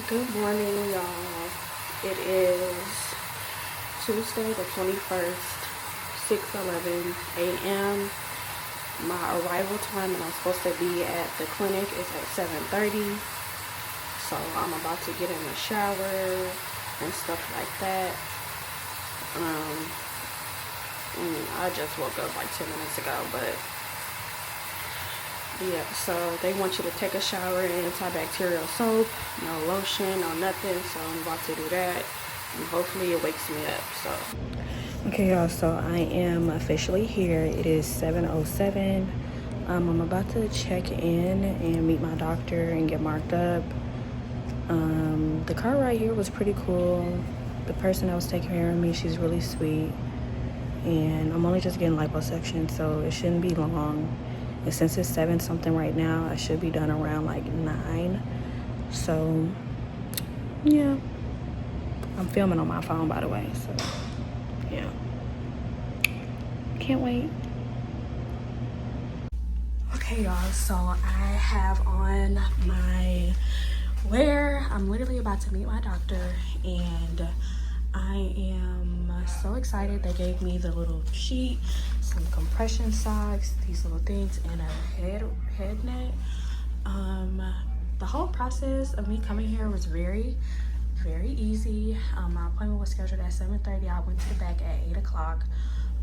Good morning, y'all. It is Tuesday the 21st, 6:11 a.m. My arrival time and I'm supposed to be at the clinic is at 7:30. So I'm about to get in the shower and stuff like that. I just woke up like 10 minutes ago, but yeah, so they want you to take a shower in antibacterial soap, no lotion, no nothing. So I'm about to do that, and hopefully it wakes me up. So okay, y'all, so I am officially here. It is 7:07. I'm about to check in and meet my doctor and get marked up. The car right here was pretty cool. The person that was taking care of me, she's really sweet. And I'm only just getting liposuction, so it shouldn't be long. And since it's 7 something right now, I should be done around like 9. So yeah, I'm filming on my phone, by the way, so yeah, can't wait. Okay, y'all, so I have on my wear. I'm literally about to meet my doctor, and I am so excited. They gave me the little sheet, some compression socks, these little things, and a head net. The whole process of me coming here was very easy. My appointment was scheduled at 7:30. I went to the back at 8 o'clock.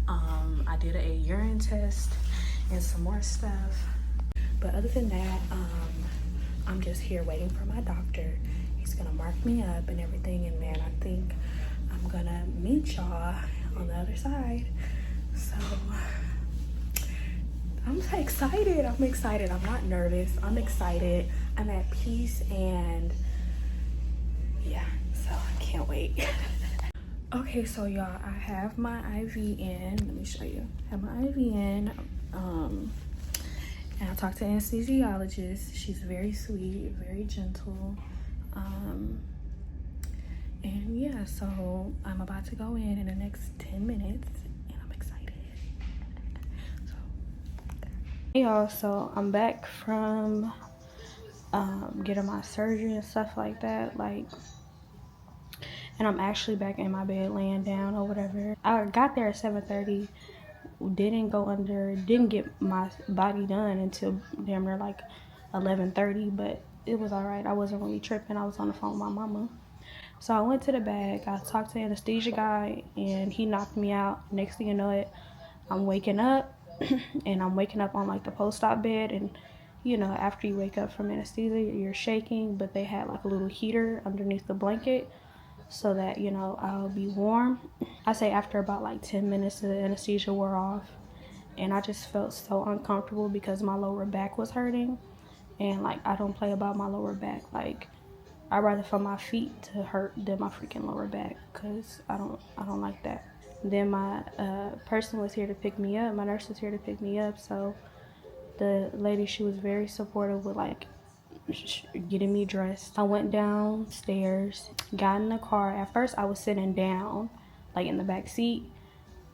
I did a urine test and some more stuff. But other than that, I'm just here waiting for my doctor. He's gonna mark me up and everything, and then I think I'm gonna meet y'all on the other side. So I'm excited. I'm not nervous. I'm excited. I'm at peace, and yeah, so I can't wait. Okay, so y'all, I have my IV in. Let me show you. I have my IV in. And I talked to an anesthesiologist. She's very sweet, very gentle. And yeah, so I'm about to go in the next 10 minutes, and I'm excited. So, hey y'all, so I'm back from getting my surgery and stuff like that. And I'm actually back in my bed laying down or whatever. I got there at 7:30. Didn't get my body done until damn near like 11:30, but it was all right. I wasn't really tripping. I was on the phone with my mama. So I went to the back. I talked to the anesthesia guy, and he knocked me out. Next thing you know it, I'm waking up, and I'm waking up on like the post-op bed. And you know, after you wake up from anesthesia, you're shaking, but they had like a little heater underneath the blanket so that, you know, I'll be warm. I say after about like 10 minutes, the anesthesia wore off, and I just felt so uncomfortable because my lower back was hurting. And like, I don't play about my lower back. Like, I'd rather for my feet to hurt than my freaking lower back, because I don't like that. Then my person was here to pick me up. My nurse was here to pick me up. So the lady, she was very supportive with like getting me dressed. I went downstairs, got in the car. At first I was sitting down, like in the back seat.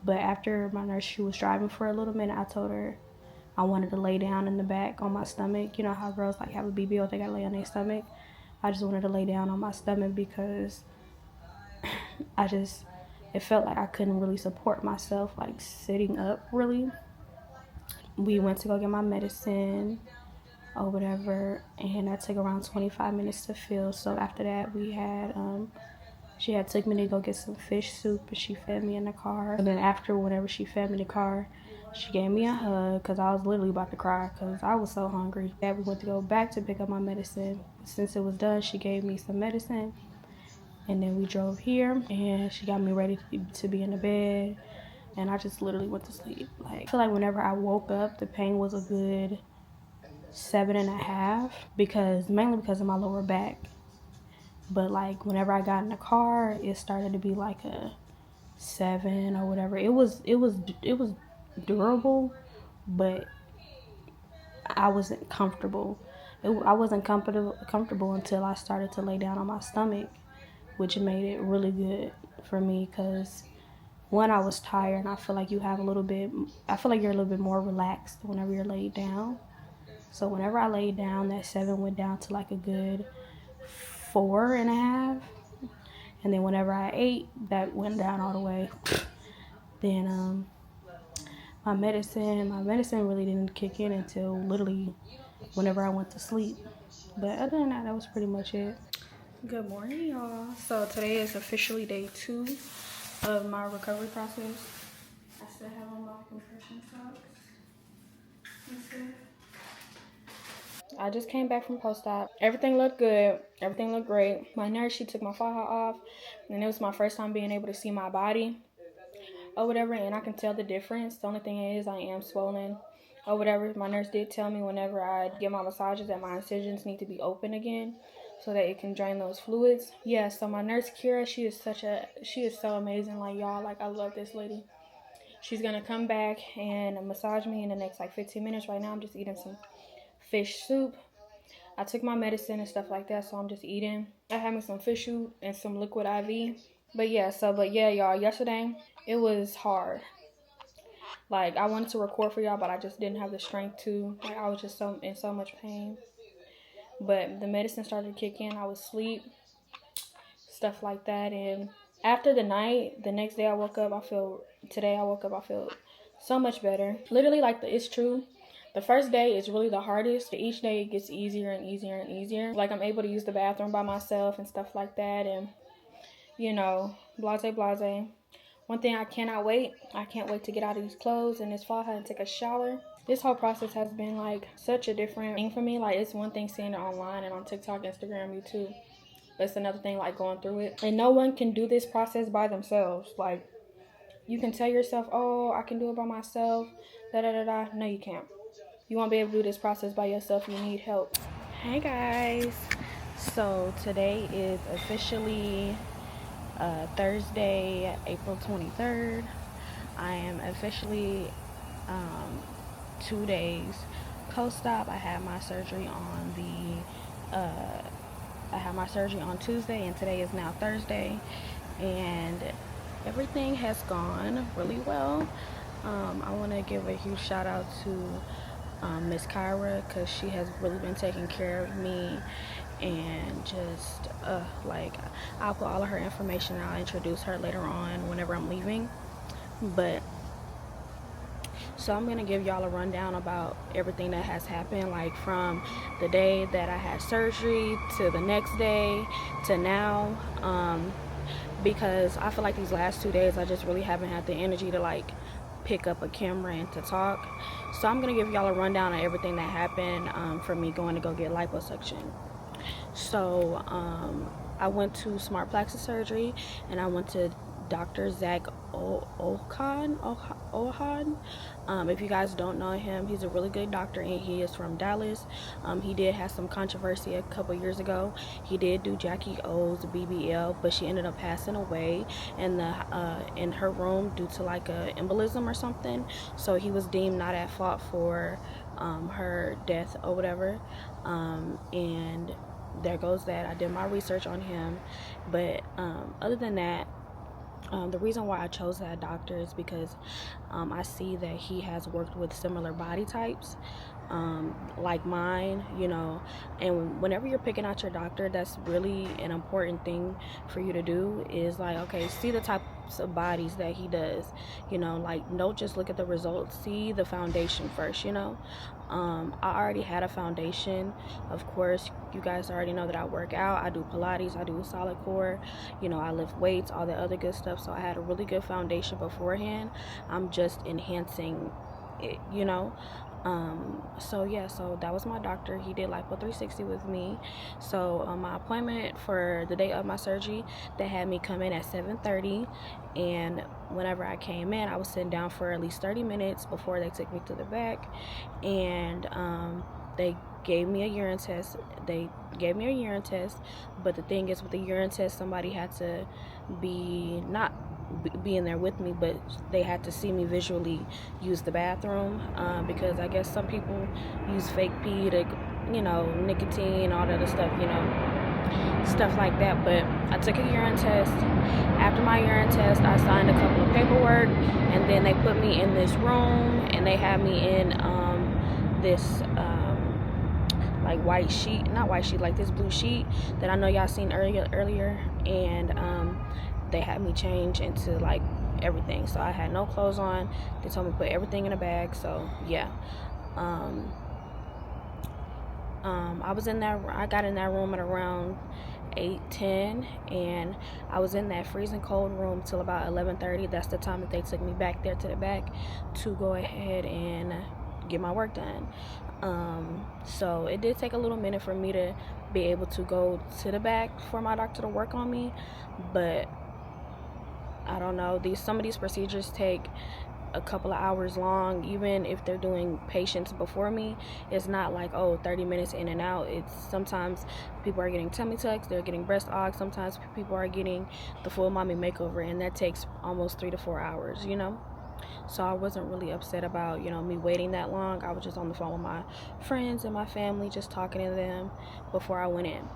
But after my nurse, she was driving for a little minute, I told her I wanted to lay down in the back on my stomach. You know how girls like have a BBL, they gotta lay on their stomach. I just wanted to lay down on my stomach because it felt like I couldn't really support myself, like sitting up really. We went to go get my medicine or whatever, and that took around 25 minutes to fill. So after that, she had took me to go get some fish soup, and she fed me in the car. And then after, whenever she fed me in the car, she gave me a hug because I was literally about to cry because I was so hungry. Yeah, we went to go back to pick up my medicine. Since it was done, she gave me some medicine, and then we drove here, and she got me ready to be in the bed, and I just literally went to sleep. Like, I feel like whenever I woke up, the pain was a good 7.5, mainly because of my lower back. But like, whenever I got in the car, it started to be like a 7 or whatever. It was durable, but I wasn't comfortable. I wasn't comfortable until I started to lay down on my stomach, which made it really good for me because one, I was tired, and I feel like you're a little bit more relaxed whenever you're laid down. So whenever I laid down, that 7 went down to like a good 4.5, and then whenever I ate, that went down all the way. Then my medicine really didn't kick in until literally whenever I went to sleep. But other than that, that was pretty much it. Good morning, y'all. So today is officially day 2 of my recovery process. I still have on my compression socks. I just came back from post-op. Everything looked good. Everything looked great. My nurse, she took my forehead off, and it was my first time being able to see my body or whatever, and I can tell the difference. The only thing is I am swollen or whatever. My nurse did tell me whenever I get my massages that my incisions need to be open again so that it can drain those fluids. Yeah, so my nurse Kira, she is so amazing. Like, y'all, like, I love this lady. She's gonna come back and massage me in the next like 15 minutes. Right now I'm just eating some fish soup. I took my medicine and stuff like that, so I'm just eating. I had me some fish soup and some liquid IV. But yeah, y'all, yesterday it was hard. Like, I wanted to record for y'all, but I just didn't have the strength to. Like, I was just in so much pain. But the medicine started to kick in. I was asleep, stuff like that. And after the night, the next day I woke up, I feel so much better. Literally, like, it's true. The first day is really the hardest. Each day it gets easier and easier and easier. Like, I'm able to use the bathroom by myself and stuff like that. And, you know, blase. One thing I can't wait to get out of these clothes and this fall and take a shower. This whole process has been like such a different thing for me. Like, it's one thing seeing it online and on TikTok, Instagram, YouTube. But it's another thing like going through it. And no one can do this process by themselves. Like, you can tell yourself, oh, I can do it by myself. No, you can't. You won't be able to do this process by yourself. You need help. Hey guys. So today is officially Thursday, April 23rd. I am officially 2 days post-op. I had my surgery on Tuesday, and today is now Thursday, and everything has gone really well. I want to give a huge shout out to Miss Kyra, because she has really been taking care of me, and just like, I'll put all of her information and I'll introduce her later on whenever I'm leaving. But so I'm gonna give y'all a rundown about everything that has happened, like from the day that I had surgery to the next day to now, because I feel like these last 2 days I just really haven't had the energy to like pick up a camera and to talk. So I'm gonna give y'all a rundown of everything that happened for me going to go get liposuction. So I went to smart plastic surgery, and I went to Dr. Zach Okhah. If you guys don't know him, he's a really good doctor, and he is from Dallas. He did have some controversy a couple years ago. He did do Jackie O's BBL, but she ended up passing away in her room due to like a embolism or something. So he was deemed not at fault for her death or whatever. And there goes that. I did my research on him, but other than that, the reason why I chose that doctor is because I see that he has worked with similar body types like mine, you know. And whenever you're picking out your doctor, that's really an important thing for you to do, is like, okay, see the types of bodies that he does, you know. Like, don't just look at the results, see the foundation first, you know. I already had a foundation. Of course, you guys already know that I work out, I do Pilates, I do solid core, you know, I lift weights, all the other good stuff. So I had a really good foundation beforehand. I'm just enhancing it, you know. So yeah, so that was my doctor. He did Lipo 360 with me. So my appointment for the day of my surgery, they had me come in at 7:30, and whenever I came in, I was sitting down for at least 30 minutes before they took me to the back, and they gave me a urine test. But the thing is, with the urine test, somebody had to be in there with me, but they had to see me visually use the bathroom, because I guess some people use fake pee to, you know, nicotine, all that other stuff, you know, stuff like that. But I took a urine test. After my urine test, I signed a couple of paperwork, and then they put me in this room, and they had me in this like white sheet, not white sheet, like this blue sheet that I know y'all seen earlier, and they had me change into like everything. So I had no clothes on. They told me to put everything in a bag. So yeah, I was in that. I got in that room at around 8:10, and I was in that freezing cold room till about 11:30. That's the time that they took me back there to the back to go ahead and get my work done. So it did take a little minute for me to be able to go to the back for my doctor to work on me, but I don't know, some of these procedures take a couple of hours long. Even if they're doing patients before me, it's not like 30 minutes in and out. It's sometimes people are getting tummy tucks, they're getting breast aug, sometimes people are getting the full mommy makeover, and that takes almost 3 to 4 hours, so I wasn't really upset about me waiting that long. I was just on the phone with my friends and my family, just talking to them before I went in.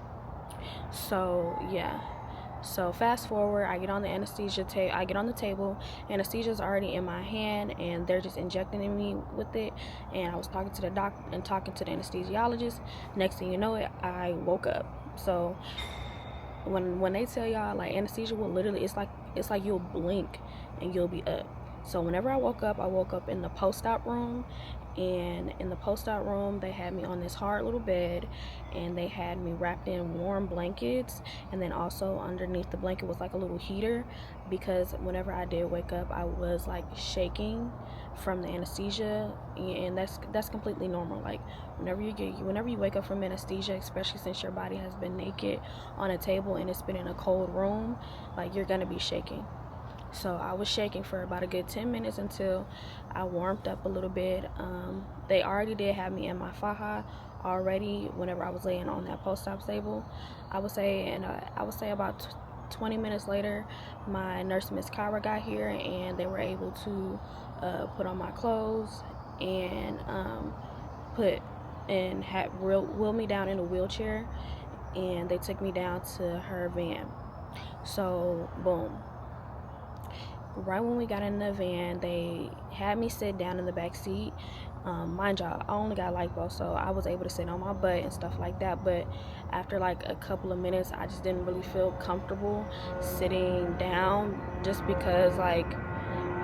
So yeah, so fast forward, I get on the anesthesia I get on the table, anesthesia's already in my hand, and they're just injecting me with it. And I was talking to the doctor and talking to the anesthesiologist. Next thing you know, I woke up. So when they tell y'all, like, anesthesia will literally, it's like you'll blink and you'll be up. So whenever I woke up in the post-op room, and in the post-op room they had me on this hard little bed, and they had me wrapped in warm blankets, and then also underneath the blanket was like a little heater, because whenever I did wake up, I was like shaking from the anesthesia, and that's completely normal. Like whenever you wake up from anesthesia, especially since your body has been naked on a table and it's been in a cold room, like you're gonna be shaking. So I was shaking for about a good 10 minutes until I warmed up a little bit. They already did have me in my faja already whenever I was laying on that post-op table. I would say about 20 minutes later, my nurse, Miss Kyra, got here, and they were able to put on my clothes and wheel me down in a wheelchair, and they took me down to her van. So boom. Right when we got in the van, they had me sit down in the back seat. Mind y'all, I only got lipo, so I was able to sit on my butt and stuff like that. But after like a couple of minutes, I just didn't really feel comfortable sitting down, just because like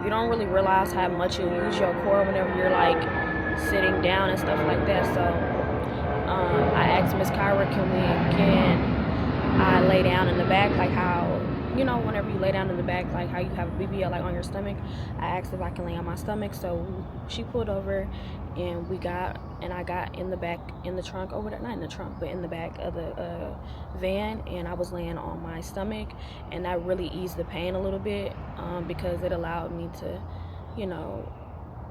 you don't really realize how much you use your core whenever you're like sitting down and stuff like that. So I asked Miss Kyra, can I lay down in the back, like how whenever you lay down in the back, like how you have a BBL like on your stomach. I asked if I can lay on my stomach, so she pulled over, and I got in the back, in the trunk, not in the trunk, but in the back of the van, and I was laying on my stomach, and that really eased the pain a little bit, because it allowed me to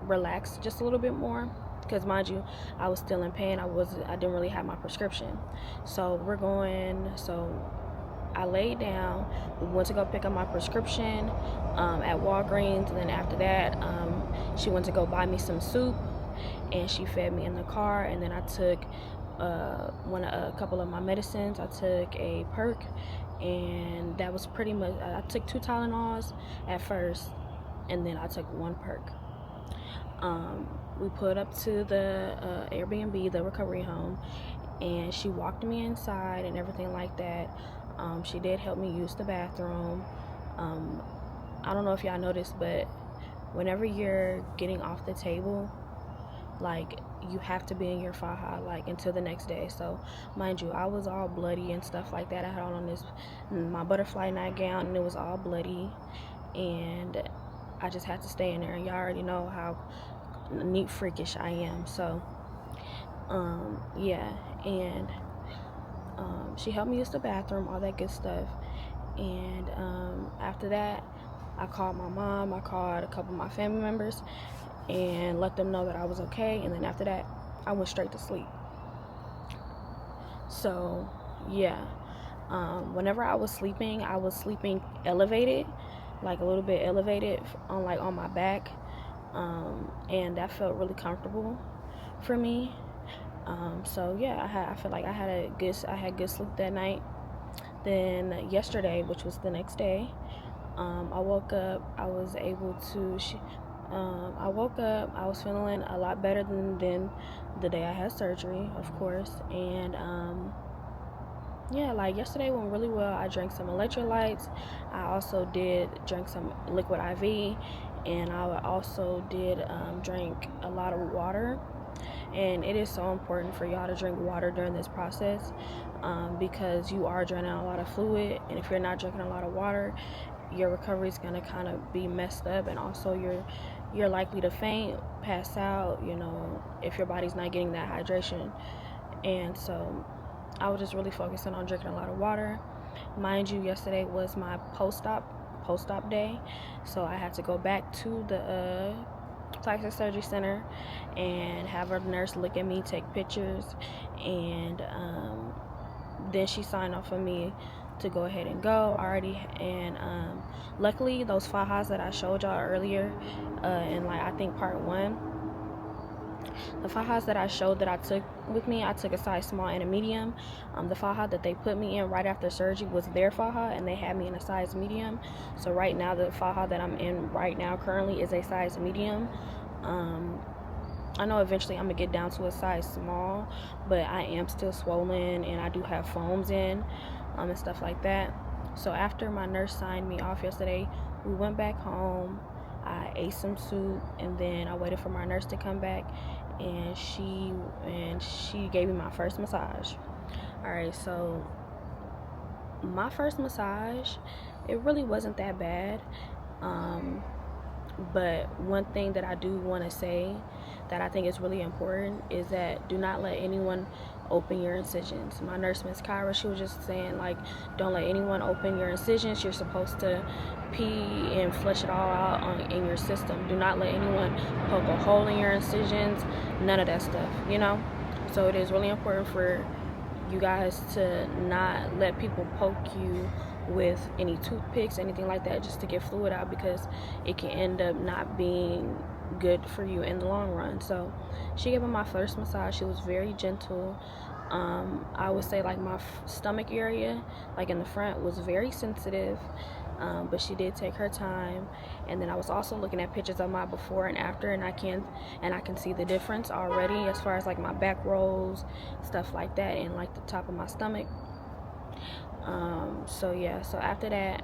relax just a little bit more, because mind you, I was still in pain. I didn't really have my prescription. So I laid down. We went to go pick up my prescription at Walgreens, and then after that, she went to go buy me some soup, and she fed me in the car. And then I took a couple of my medicines. I took a perk, and that was pretty much. I took 2 Tylenols at first, and then I took 1 perk. We put up to the Airbnb, the recovery home, and she walked me inside and everything like that. She did help me use the bathroom. I don't know if y'all noticed, but whenever you're getting off the table, like, you have to be in your faja like until the next day. So mind you, I was all bloody and stuff like that. I had on my butterfly nightgown, and it was all bloody, and I just had to stay in there. And y'all already know how neat freakish I am. So yeah, and she helped me use the bathroom, all that good stuff. And after that, I called my mom, I called a couple of my family members, and let them know that I was okay. And then after that, I went straight to sleep. So yeah, whenever I was sleeping elevated, like a little bit elevated on my back, and that felt really comfortable for me. So yeah, I feel like I had good sleep that night. Then yesterday, which was the next day, I woke up. I was able to. I woke up, I was feeling a lot better than the day I had surgery, of course. And yeah, like yesterday went really well. I drank some electrolytes. I also did drink some liquid IV, and I also did drink a lot of water. And it is so important for y'all to drink water during this process, because you are draining a lot of fluid, and if you're not drinking a lot of water, your recovery is going to kind of be messed up, and also you're likely to faint, pass out, if your body's not getting that hydration. And so I was just really focusing on drinking a lot of water. Mind you, yesterday was my post-op day, so I had to go back to the plastic surgery center and have a nurse look at me, take pictures, and then she signed off on me to go ahead and go already. And luckily, those fahas that I showed y'all earlier in, like, I think part 1, the fahas that I showed that I took with me, I took a size small and a medium. The faja that they put me in right after surgery was their faja, and they had me in a size medium. So right now, the faja that I'm in right now currently is a size medium. I know eventually I'm gonna get down to a size small, but I am still swollen, and I do have foams in, and stuff like that. So after my nurse signed me off yesterday, we went back home. I ate some soup, and then I waited for my nurse to come back, and she gave me my first massage. All right, so my first massage, it really wasn't that bad. But one thing that I do want to say that I think is really important is that do not let anyone open your incisions. My nurse, Miss Kyra, she was just saying, like, don't let anyone open your incisions. You're supposed to pee and flush it all out in your system. Do not let anyone poke a hole in your incisions. None of that stuff, So it is really important for you guys to not let people poke you with any toothpicks, anything like that, just to get fluid out, because it can end up not being good for you in the long run. So she gave me my first massage. She was very gentle. I would say, like, my stomach area, like in the front, was very sensitive, but she did take her time. And then I was also looking at pictures of my before and after, and I can see the difference already as far as, like, my back rolls, stuff like that, and, like, the top of my stomach. So yeah, so after that,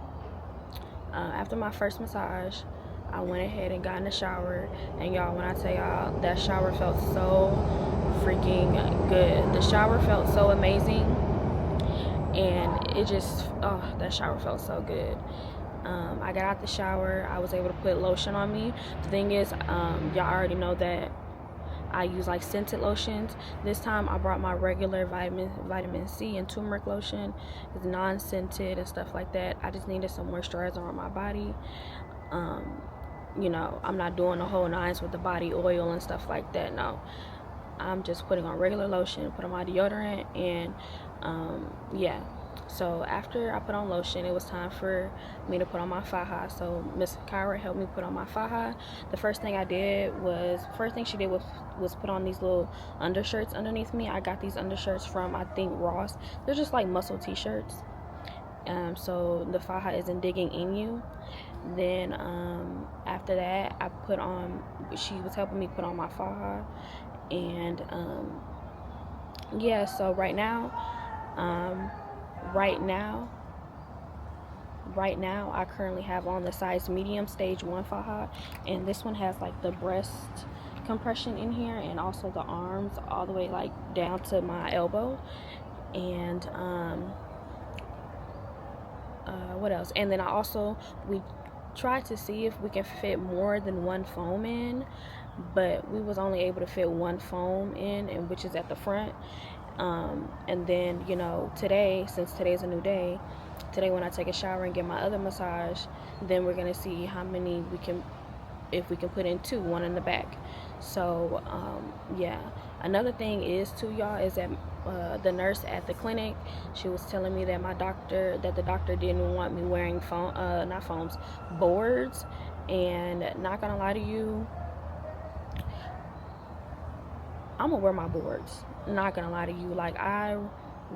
after my first massage, I went ahead and got in the shower. And y'all, when I tell y'all, that shower felt so freaking good. The shower felt so amazing, and it just, that shower felt so good. I got out the shower. I was able to put lotion on me. The thing is, y'all already know that I use, like, scented lotions. This time I brought my regular vitamin C and turmeric lotion. It's non-scented and stuff like that. I just needed some moisturizer on my body. I'm not doing the whole nines with the body oil and stuff like that. No, I'm just putting on regular lotion, put on my deodorant, and yeah. So after I put on lotion, it was time for me to put on my faja. So Miss Kyra helped me put on my faja. The first thing she did was put on these little undershirts underneath me. I got these undershirts from, I think, Ross. They're just like muscle t-shirts. So the faja isn't digging in you. Then after that, she was helping me put on my faja. And yeah, so right now I currently have on the size medium stage 1 faja, and this one has, like, the breast compression in here, and also the arms all the way, like, down to my elbow. And what else? And then we tried to see if we can fit more than 1 foam in, but we was only able to fit 1 foam in, and which is at the front. And then, today, since today's a new day, when I take a shower and get my other massage, then we're gonna see how many if we can put in 2, 1 in the back. So yeah. Another thing is too, y'all, is that the nurse at the clinic, she was telling me that the doctor didn't want me wearing boards. And not gonna lie to you, I'm gonna wear my boards. Not gonna lie to you, like, I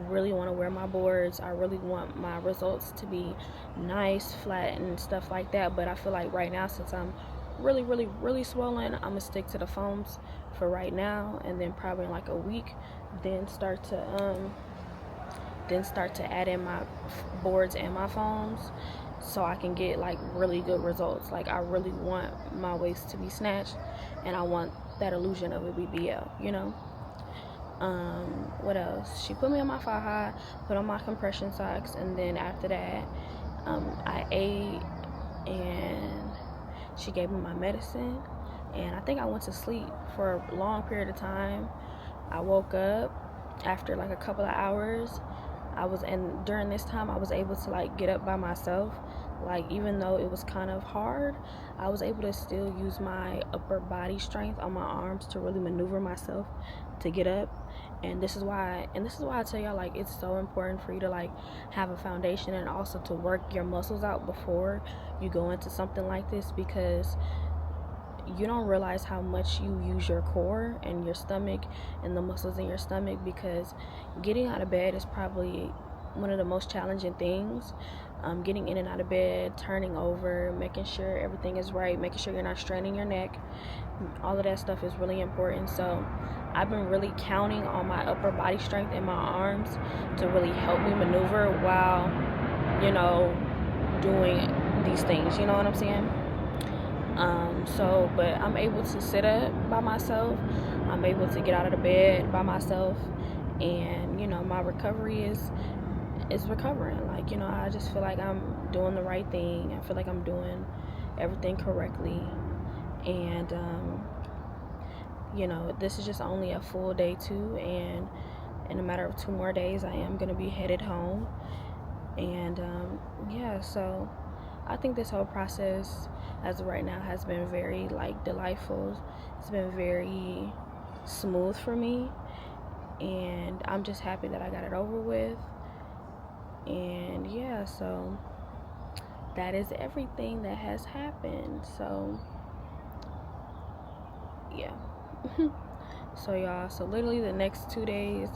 really want to wear my boards. I really want my results to be nice, flat, and stuff like that. But I feel like right now, since I'm really swollen, I'm gonna stick to the foams for right now, and then probably in like a week then start to add in my boards and my foams, so I can get like really good results. Like I really want my waist to be snatched, and I want that illusion of a BBL, you know. What else? She put me on my faja, put on my compression socks, and then after that, I ate, and she gave me my medicine, and I think I went to sleep for a long period of time. I woke up after like a couple of hours. And during this time I was able to like get up by myself. Like even though it was kind of hard, I was able to still use my upper body strength on my arms to really maneuver myself to get up. And this is why I tell y'all, like, it's so important for you to like have a foundation and also to work your muscles out before you go into something like this, because you don't realize how much you use your core and your stomach and the muscles in your stomach, because getting out of bed is probably one of the most challenging things. Getting in and out of bed, turning over, making sure everything is right, making sure you're not straining your neck, all of that stuff is really important. So I've been really counting on my upper body strength in my arms to really help me maneuver while, you know, doing these things, you know what I'm saying? But I'm able to sit up by myself. I'm able to get out of the bed by myself, and you know, my recovery is recovering. Like, you know, I just feel like I'm doing the right thing. I feel like I'm doing everything correctly, and you know, this is just only a full day too, and in a matter of 2 more days I am gonna be headed home. And yeah, so I think this whole process as of right now has been very like delightful. It's been very smooth for me, and I'm just happy that I got it over with. And yeah, so that is everything that has happened. So yeah. So y'all, so literally the next 2 days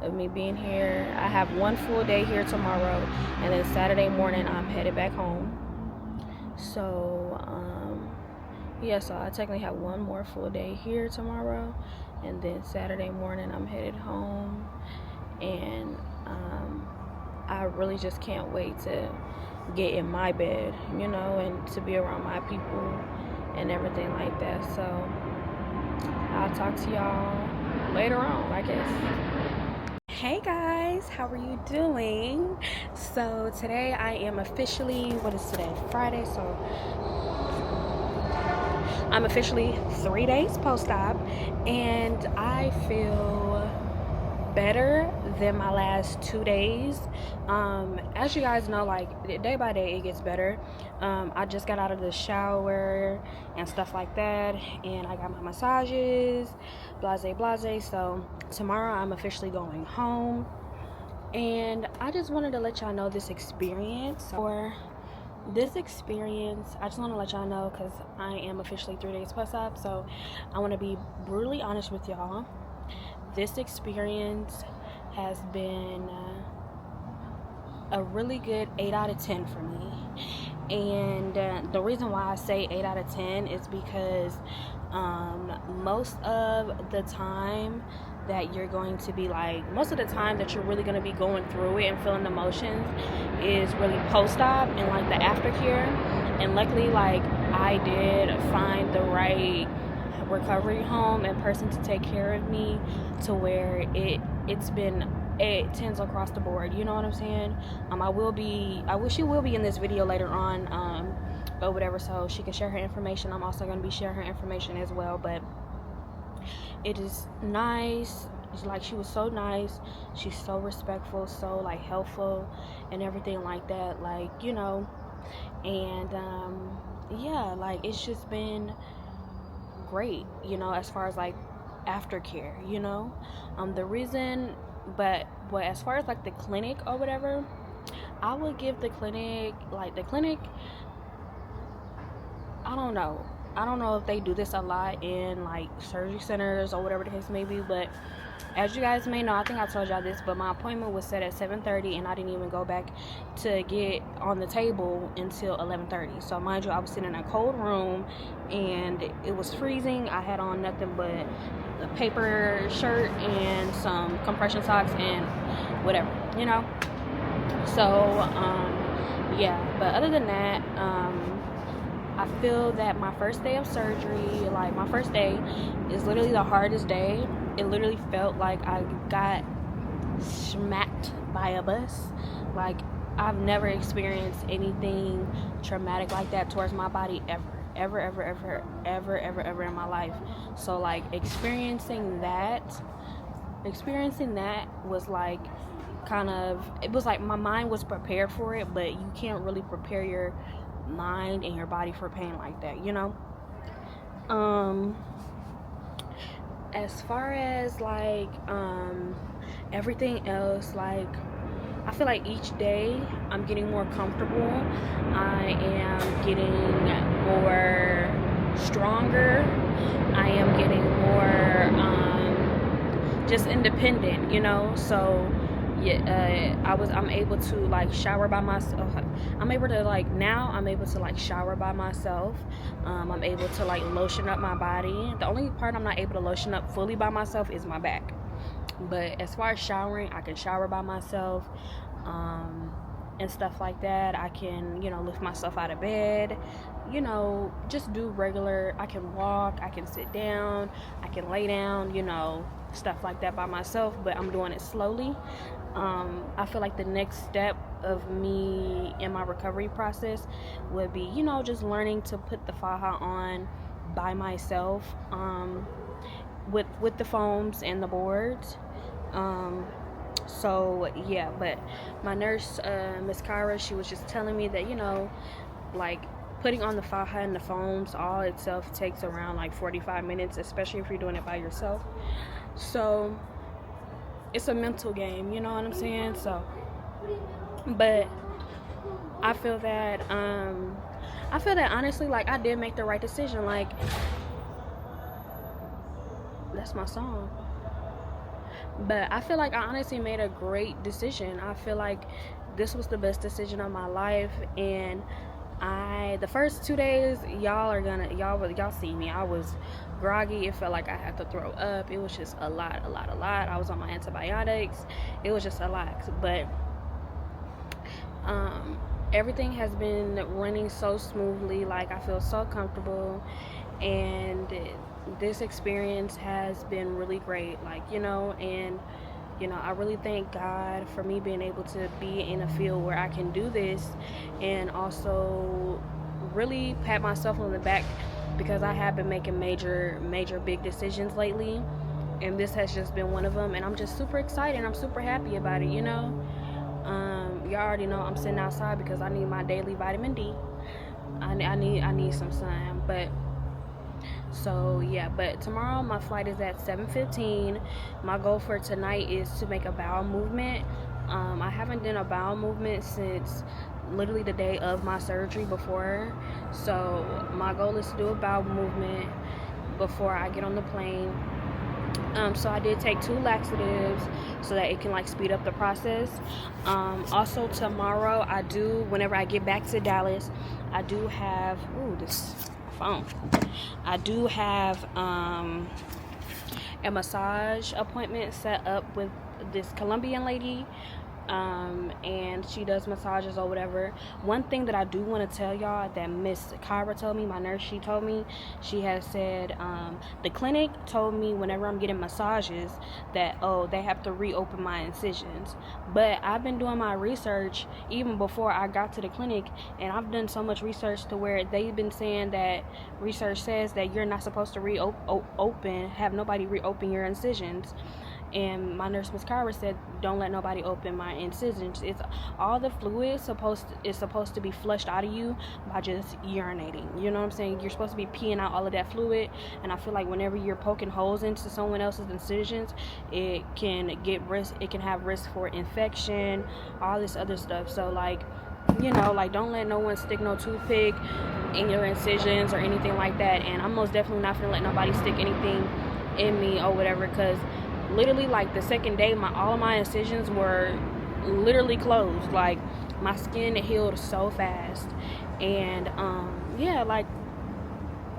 of me being here, I have 1 full day here tomorrow, and then Saturday morning I'm headed back home. So yeah, so I technically have 1 more full day here tomorrow, and then Saturday morning I'm headed home. And I really just can't wait to get in my bed, you know, and to be around my people and everything like that. So I'll talk to y'all later on, I guess. Hey guys, how are you doing? So today I am officially, what is today? Friday, so I'm officially 3 days post-op, and I feel better than my last 2 days. As you guys know, like day by day it gets better. I just got out of the shower and stuff like that, and I got my massages, blase. So tomorrow I'm officially going home, and I just wanted to let y'all know this experience. I just want to let y'all know, because I am officially 3 days post-op, so I want to be brutally honest with y'all. This experience has been a really good 8 out of 10 for me. And the reason why I say 8 out of 10 is because most of the time that you're going to be like, most of the time that you're really going to be going through it and feeling the emotions is really post-op and like the aftercare. And luckily, like, I did find the right recovery home and person to take care of me, to where it tends across the board, you know what I'm saying? She will be in this video later on, or whatever, so she can share her information. I'm also going to be sharing her information as well. But it is nice. It's like, she was so nice, she's so respectful, so like helpful and everything like that, like, you know. And yeah, like, it's just been great, you know, as far as like aftercare, you know. But as far as like the clinic or whatever, I would give the clinic, I don't know, I don't know if they do this a lot in like surgery centers or whatever the case may be, but as you guys may know, I think I told y'all this, but my appointment was set at 7:30, and I didn't even go back to get on the table until 11:30. So mind you, I was sitting in a cold room, and it was freezing. I had on nothing but a paper shirt and some compression socks and whatever, you know. So yeah, but other than that, I feel that my first day of surgery, like my first day, is literally the hardest day. It literally felt like I got smacked by a bus. Like, I've never experienced anything traumatic like that towards my body ever in my life. So like experiencing that was like kind of, it was like my mind was prepared for it, but you can't really prepare your mind and your body for pain like that, you know. As far as like everything else, like I feel like each day I'm getting more comfortable. I am getting more stronger. I am getting more just independent, you know. So yeah, I'm able to like shower by myself. I'm able to like shower by myself. I'm able to like lotion up my body. The only part I'm not able to lotion up fully by myself is my back. But as far as showering, I can shower by myself, and stuff like that. I can, you know, lift myself out of bed, you know, just do regular. I can walk, I can sit down, I can lay down, you know, stuff like that by myself, but I'm doing it slowly. I feel like the next step of me in my recovery process would be, you know, just learning to put the faja on by myself, with the foams and the boards. So yeah, but my nurse, Miss Kyra, she was just telling me that, you know, like putting on the faja and the foams all itself takes around like 45 minutes, especially if you're doing it by yourself. So it's a mental game, you know what I'm saying? So, but I feel that honestly, like I did make the right decision. Like, that's my song. But I feel like I honestly made a great decision. I feel like this was the best decision of my life. And the first 2 days, y'all see me. I was groggy. It felt like I had to throw up. It was just a lot. I was on my antibiotics. It was just a lot. But everything has been running so smoothly. Like, I feel so comfortable, and this experience has been really great. Like, you know, and you know, I really thank God for me being able to be in a field where I can do this, and also really pat myself on the back, because I have been making major big decisions lately, and this has just been one of them. And I'm just super excited. I'm super happy about it, you know. Y'all already know I'm sitting outside because I need my daily vitamin D. I need some sun. But so yeah, but tomorrow my flight is at 7:15. My goal for tonight is to make a bowel movement. I haven't done a bowel movement since literally the day of my surgery before. So my goal is to do a bowel movement before I get on the plane. So I did take 2 laxatives so that it can like speed up the process. Also tomorrow, whenever I get back to Dallas, I do have this phone. I do have a massage appointment set up with this Colombian lady. And she does massages or whatever. One thing that I do want to tell y'all that Miss Kyra told me, my nurse, she has said, the clinic told me whenever I'm getting massages that, they have to reopen my incisions. But I've been doing my research even before I got to the clinic, and I've done so much research to where they've been saying that research says that you're not supposed to have nobody reopen your incisions. And my nurse, Miss Kyra, said, don't let nobody open my incisions. It's all the fluid is supposed to be flushed out of you by just urinating. You know what I'm saying? You're supposed to be peeing out all of that fluid. And I feel like whenever you're poking holes into someone else's incisions, it can have risk for infection, all this other stuff. So like, you know, like, don't let no one stick no toothpick in your incisions or anything like that. And I'm most definitely not gonna let nobody stick anything in me or whatever, because literally, like, the second day, all of my incisions were literally closed. Like, my skin healed so fast. And yeah, like,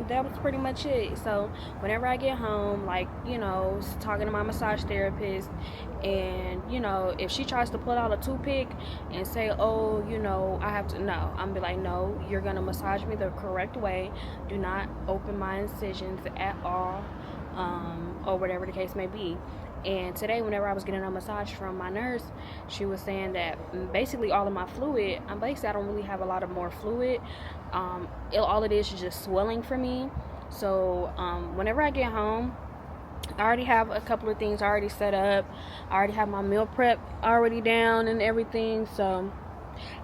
that was pretty much it. So whenever I get home, like, you know, talking to my massage therapist, and, you know, if she tries to pull out a toothpick and say, oh, you know, I have to, no, I'm gonna be like, no, you're gonna massage me the correct way. Do not open my incisions at all, or whatever the case may be. And today, whenever I was getting a massage from my nurse, she was saying that basically all of my fluid, I don't really have a lot of more fluid. All it is just swelling for me. So whenever I get home, I already have a couple of things already set up. I already have my meal prep already down and everything. So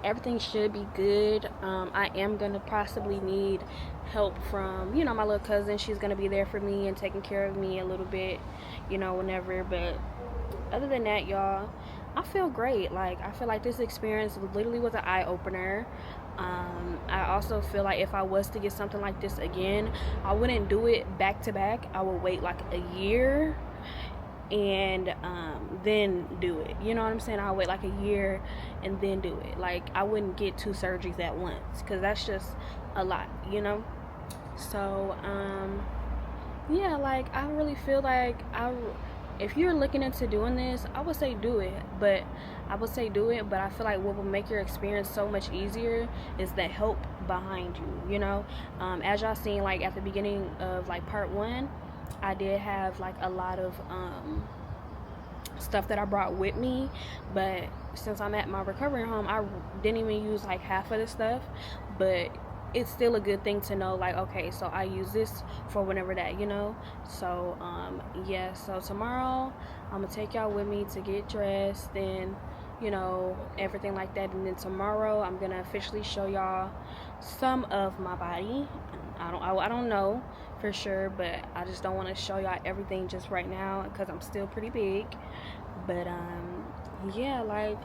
everything should be good. I am going to possibly need help from, you know, my little cousin. She's going to be there for me and taking care of me a little bit, you know, whenever. But other than that, y'all, I feel great. Like, I feel like this experience literally was an eye-opener. I also feel like if I was to get something like this again, I wouldn't do it back to back. I would wait like a year and then do it. You know what I'm saying? I'll wait like a year and then do it. Like, I wouldn't get 2 surgeries at once, because that's just a lot, you know? So yeah, like, I really feel like if you're looking into doing this, I would say do it. But I feel like what will make your experience so much easier is the help behind you, you know? As y'all seen, like, at the beginning of, like, part 1, I did have, like, a lot of stuff that I brought with me, but since I'm at my recovery home, I didn't even use, like, half of the stuff. But it's still a good thing to know, like, okay, so I use this for whenever that, you know? So yeah, so tomorrow I'm gonna take y'all with me to get dressed and, you know, everything like that. And then tomorrow I'm gonna officially show y'all some of my body. I don't know for sure, but I just don't want to show y'all everything just right now, because I'm still pretty big. But yeah, like,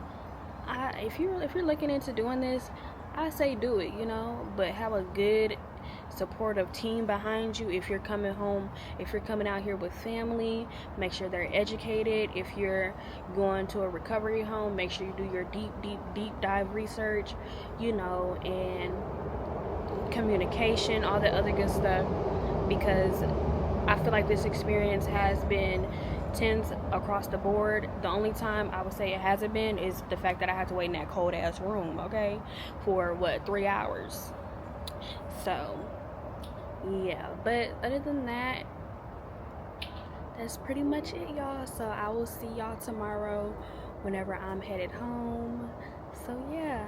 if you're looking into doing this, I say do it, you know, but have a good supportive team behind you. If you're coming out here with family, make sure they're educated. If you're going to a recovery home, make sure you do your deep dive research, you know, and communication, all that other good stuff, because I feel like this experience has been tense across the board. The only time I would say it hasn't been is the fact that I had to wait in that cold ass room, okay, for 3 hours. So yeah, but other than that, that's pretty much it, y'all. So I will see y'all tomorrow whenever I'm headed home. So yeah,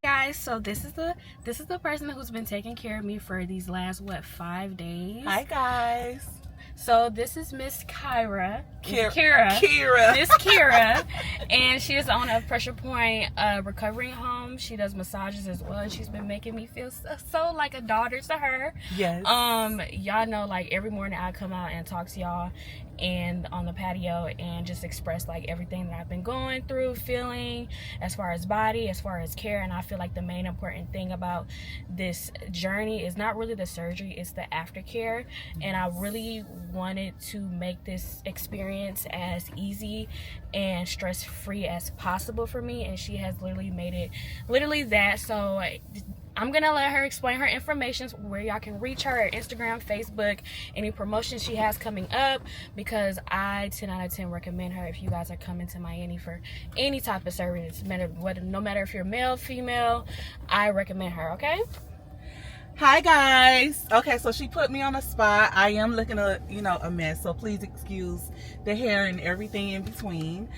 guys, so this is the person who's been taking care of me for these last 5 days. Hi guys. So this is Miss Kira. Miss Kira, and she is on a Pressure Point recovery home. She does massages as well, and she's been making me feel so like a daughter to her. Yes. Y'all know, like, every morning I come out and talk to y'all and on the patio and just express, like, everything that I've been going through, feeling, as far as body, as far as care. And I feel like the main important thing about this journey is not really the surgery, it's the aftercare. And I really wanted to make this experience as easy and stress-free as possible for me, and she has literally made it that. So I'm gonna let her explain her information, where y'all can reach her, Instagram, Facebook, any promotions she has coming up, because I 10 out of 10 recommend her if you guys are coming to Miami for any type of service, no matter if you're male, female. I recommend her. Okay. Hi guys. Okay, so she put me on the spot. I am looking a mess, so please excuse the hair and everything in between.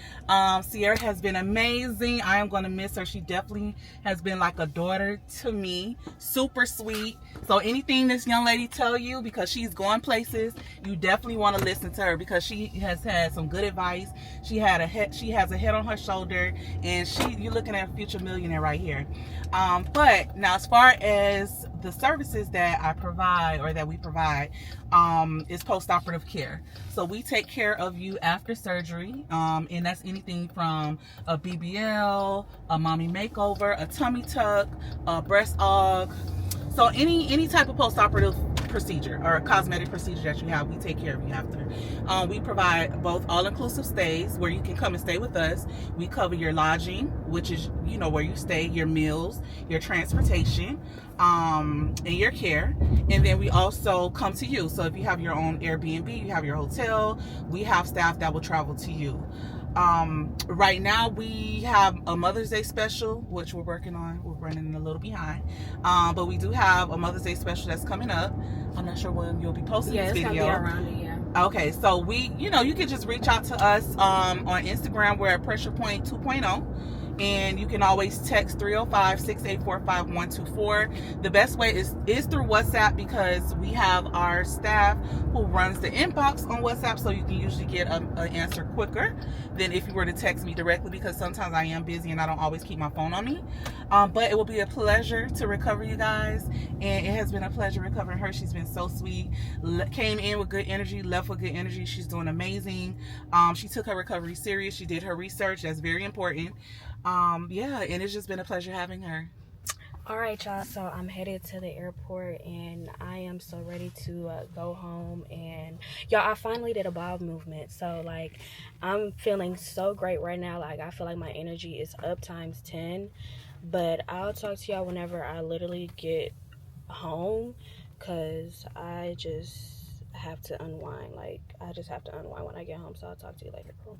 Sierra has been amazing. I am going to miss her. She definitely has been like a daughter to me. Super sweet. So anything this young lady tell you, because she's going places, you definitely want to listen to her, because she has had some good advice. She has a head on her shoulder, and you're looking at a future millionaire right here. But now, as far as the services that I provide, or that we provide, is post-operative care. So we take care of you after surgery, and that's anything from a BBL, a mommy makeover, a tummy tuck, a breast aug. So any type of post-operative procedure or a cosmetic procedure that you have, we take care of you after. We provide both all-inclusive stays where you can come and stay with us. We cover your lodging, which is, you know, where you stay, your meals, your transportation, and your care. And then we also come to you. So if you have your own Airbnb, you have your hotel, we have staff that will travel to you. Right now we have a Mother's Day special, which we're working on. We're running a little behind, but we do have a Mother's Day special that's coming up. I'm not sure when you'll be posting this video. Yeah, it's gonna be around it, yeah. Okay, so we, you know, you can just reach out to us on Instagram. We're at Pressure Point 2.0. And you can always text 305-684-5124. The best way is through WhatsApp, because we have our staff who runs the inbox on WhatsApp, so you can usually get an answer quicker than if you were to text me directly, because sometimes I am busy and I don't always keep my phone on me. But it will be a pleasure to recover you guys, and it has been a pleasure recovering her. She's been so sweet. Came in with good energy, left with good energy. She's doing amazing. She took her recovery serious. She did her research. That's very important. Yeah, and it's just been a pleasure having her. All right, y'all, so I'm headed to the airport, and I am so ready to go home. And y'all, I finally did a bob movement, so like I'm feeling so great right now. Like I feel like my energy is up times 10. But I'll talk to y'all whenever I literally get home, because I just have to unwind. Like I just have to unwind when I get home, so I'll talk to you later. Cool.